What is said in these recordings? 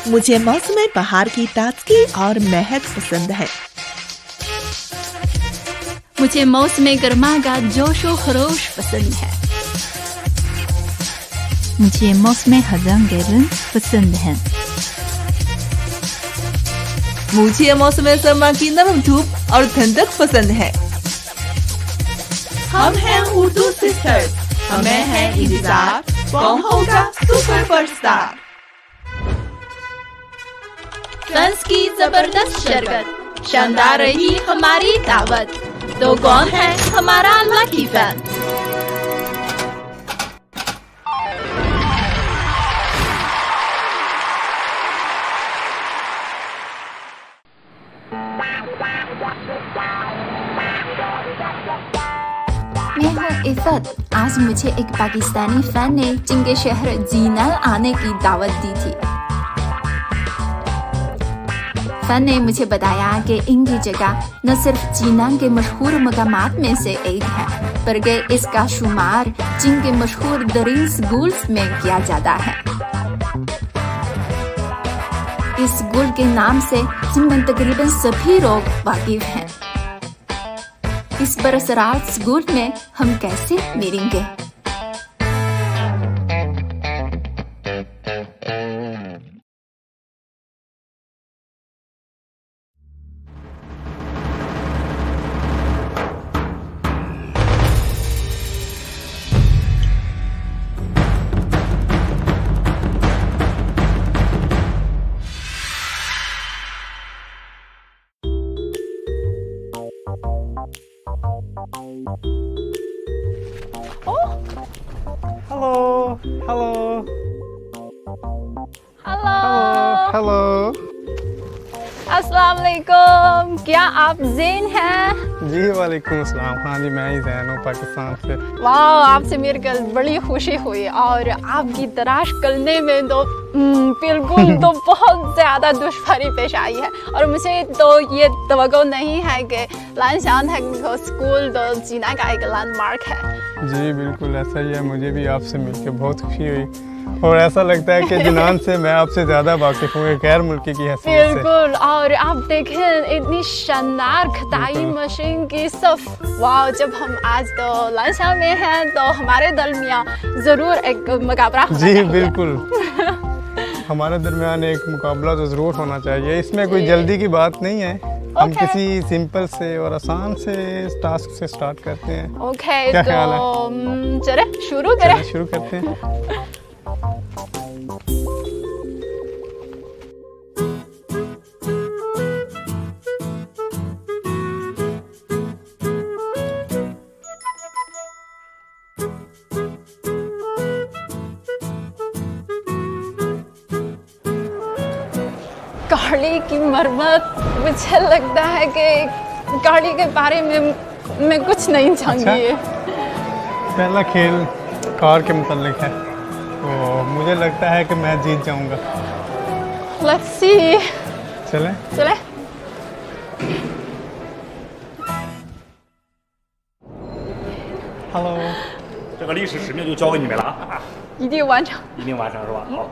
मुझे मौसम बहार की ताजगी और महक पसंद है। मुझे मौसम गर्मा का जोश व खरोश पसंद है। मुझे मौसम हज़ां गर्म पसंद है। मुझे मौसम सरमा की नरम धूप और ठंडक पसंद है। हम हैं उर्दू सिस्टर्स, हमें है इंतजार कौन होगा सुपर स्टार। फ्रांस की जबरदस्त शरकत, शानदार रही हमारी दावत, तो कौन है हमारा लकी फैन। मैं हूँ इफ़त। आज मुझे एक पाकिस्तानी फैन ने चीन के शहर जीनान आने की दावत दी थी। फैन ने मुझे बताया कि इनकी जगह न सिर्फ जीनान के मशहूर मकामात में से एक है, बल्कि इसका शुमार चीन के मशहूर तरीन स्कूल्स में किया जाता है। इस स्कूल के नाम से चीन में तकरीबन सभी लोग वाकिफ हैं। इस बरसरात स्कूल में हम कैसे मिलेंगे? Hello, hello, hello, hello. अस्सलाम वालेकुम। क्या आप ज़ैन हैं? जी वालेकुम अस्सलाम। हाँ जी, मैं ही ज़ैन हूँ पाकिस्तान से। वाह, आपसे मिलकर बड़ी खुशी हुई और आपकी तलाश करने में तो बिल्कुल तो बहुत ज़्यादा दुश्वारी पेश आई है। और मुझे तो ये तवक्को नहीं है कि लानशान है स्कूल तो जीना का एक लैंडमार्क है। जी बिल्कुल ऐसा ही है। मुझे भी आपसे मिलकर बहुत खुशी हुई और ऐसा लगता है कि जिनान से मैं आपसे ज़्यादा वाकिफ़ हूँ गैर मुल्की की हैसियत से। बिल्कुल। और आप देखें इतनी शानदार खताई मशीन की सफ। वाह, जब हम आज तो लानशान में हैं तो हमारे दरमियान ज़रूर एक मुकाबला होना जी चाहिए। बिल्कुल हमारे दरमियान एक मुकाबला तो ज़रूर होना चाहिए। इसमें कोई जल्दी की बात नहीं है। हम किसी सिंपल से और आसान से टास्क से स्टार्ट करते हैं। ओके, क्या तो ख्याल है? चले शुरू करें। शुरू करते हैं। गाड़ी की मरम्मत, मुझे लगता है कि गाड़ी के बारे में मैं कुछ नहीं जानती। पहला खेल कार के मुतालिक है तो मुझे लगता है कि मैं जीत जाऊंगा। Let's see। चले चले। ，Hello，这个历史使命就交给你们了啊！一定完成。一定完成是吧？好。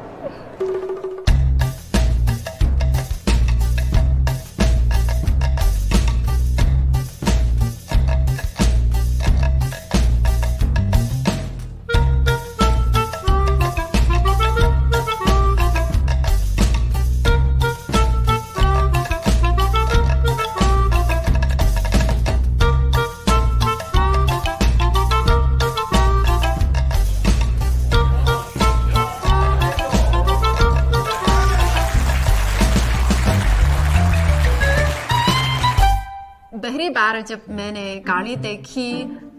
पहली बार जब मैंने गाड़ी देखी,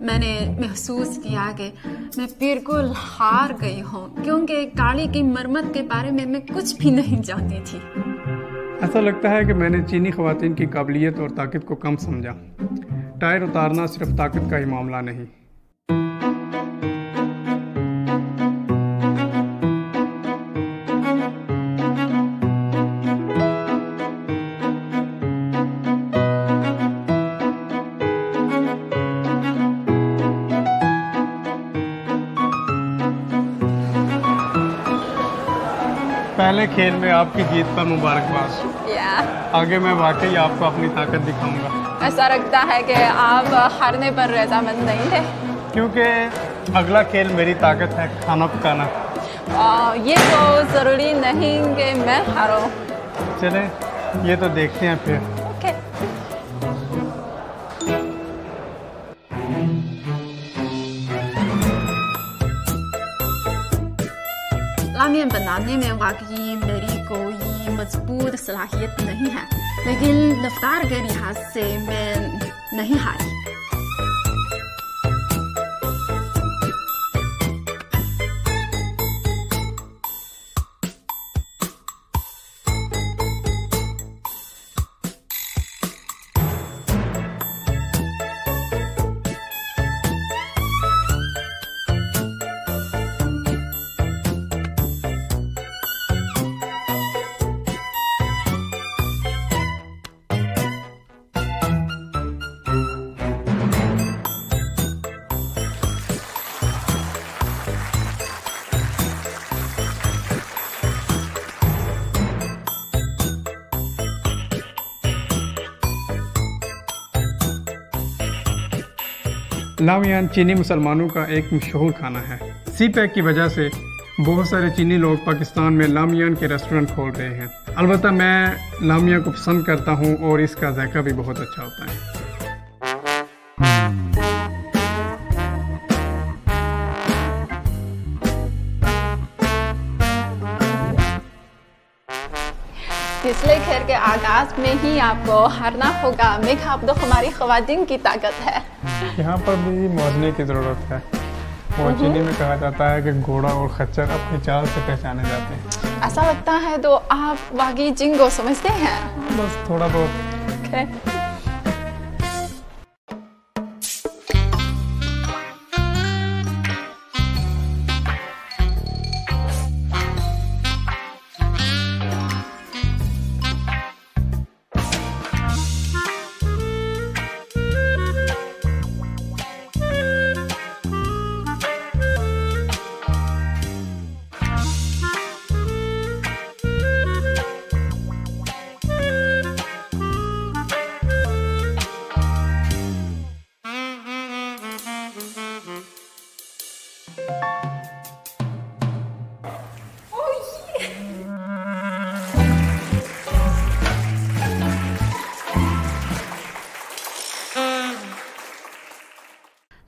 मैंने महसूस किया कि मैं बिल्कुल हार गई हूँ, क्योंकि गाड़ी की मरम्मत के बारे में मैं कुछ भी नहीं जानती थी। ऐसा लगता है कि मैंने चीनी ख़वातीन की काबिलियत और ताकत को कम समझा। टायर उतारना सिर्फ ताकत का ही मामला नहीं। पहले खेल में आपकी जीत पर मुबारकबाद। या आगे मैं वाकई आपको अपनी ताकत दिखाऊंगा। ऐसा लगता है कि आप हारने पर रजामंद नहीं थे, क्योंकि अगला खेल मेरी ताकत है खाना पकाना। ये तो ज़रूरी नहीं कि मैं हारूं। चलें, ये तो देखते हैं फिर। ओके। लामियन बनाने में वाकई मेरी कोई मजबूत सलाहियत नहीं है, लेकिन रफ्तार के लिहाज से मैं नहीं हारी। लामियान चीनी मुसलमानों का एक मशहूर खाना है। सी पैक की वजह से बहुत सारे चीनी लोग पाकिस्तान में लामियान के रेस्टोरेंट खोल रहे हैं। अलबत्ता मैं लामिया को पसंद करता हूँ और इसका जायका भी बहुत अच्छा होता है। पिछले खेल के आगाज में ही आपको हारना होगा। मेघा, अब तो हमारी ख्वातीन की ताकत है। यहाँ पर भी मौजने की ज़रूरत है। और चीनी में कहा जाता है कि घोड़ा और खच्चर अपनी चाल से पहचाने जाते हैं। ऐसा लगता है तो आप वाकई जिंगो समझते हैं। बस थोड़ा बहुत। Okay.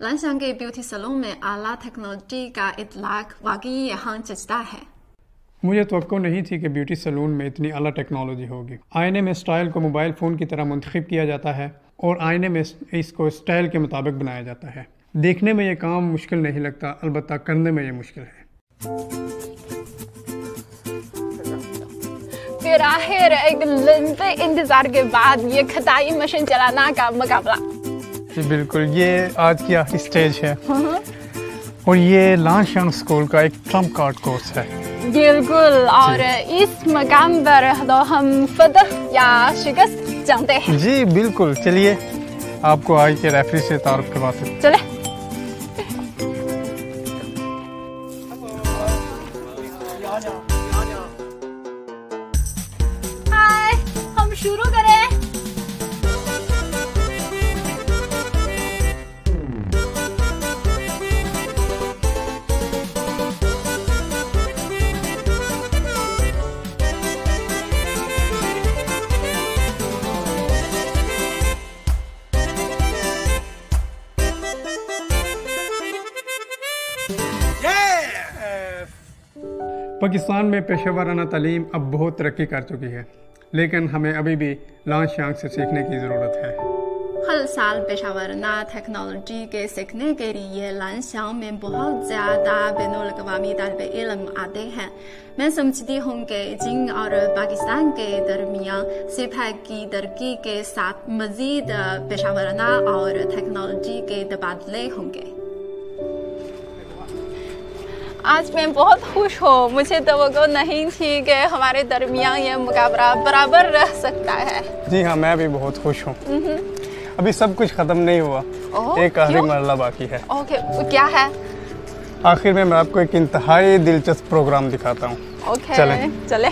लानशान के ब्यूटी सैलून में आला टेक्नोलॉजी का इतलाक वाकई यहाँ जचता है। मुझे तवक्को नहीं थी कि ब्यूटी सैलून में इतनी आला टेक्नोलॉजी होगी। आईने में स्टाइल को मोबाइल फ़ोन की तरह मुंतखब किया जाता है और आईने में इसको स्टाइल के मुताबिक बनाया जाता है। देखने में ये काम मुश्किल नहीं लगता, अलबत्ता करने में ये मुश्किल है। फिर आखिर एक लंबे इंतजार के बाद ये खताई मशीन चलाना का मुकाबला। जी बिल्कुल, ये आज की आखिरी स्टेज है और ये लानशान स्कूल का एक ट्रम्प कार्ड कोर्स है। बिल्कुल, और इस मकाम पर तो हम फतह या शिकस्त जानते हैं। जी बिल्कुल, चलिए आपको आज के रेफरी से तारुफ करवाते हैं। चले। हाय, हम शुरू करें। पाकिस्तान में पेशेवराना तालीम अब बहुत तरक्की कर चुकी है, लेकिन हमें अभी भी लानशान से सीखने की ज़रूरत है। हर साल पेशेवराना टेक्नोलॉजी के सीखने के लिए लानशान में बहुत ज़्यादा बैनुल-अक़वामी तालिबे इल्म आते हैं। मैं समझती हूँ कि चीन और पाकिस्तान के दरमियान सिपह की तरक्की के साथ मज़ीद पेशेवराना और टेक्नोलॉजी के तबादले होंगे। आज मैं बहुत खुश हूँ। मुझे तवक्को नहीं थी कि हमारे दरमियान ये मुकाबला बराबर रह सकता है। जी हाँ, मैं भी बहुत खुश हूँ। अभी सब कुछ ख़त्म नहीं हुआ, एक आखिरी मरला बाकी है। ओके, क्या है? आखिर में मैं आपको एक इंतहाई दिलचस्प प्रोग्राम दिखाता हूँ। ओके चलें। चले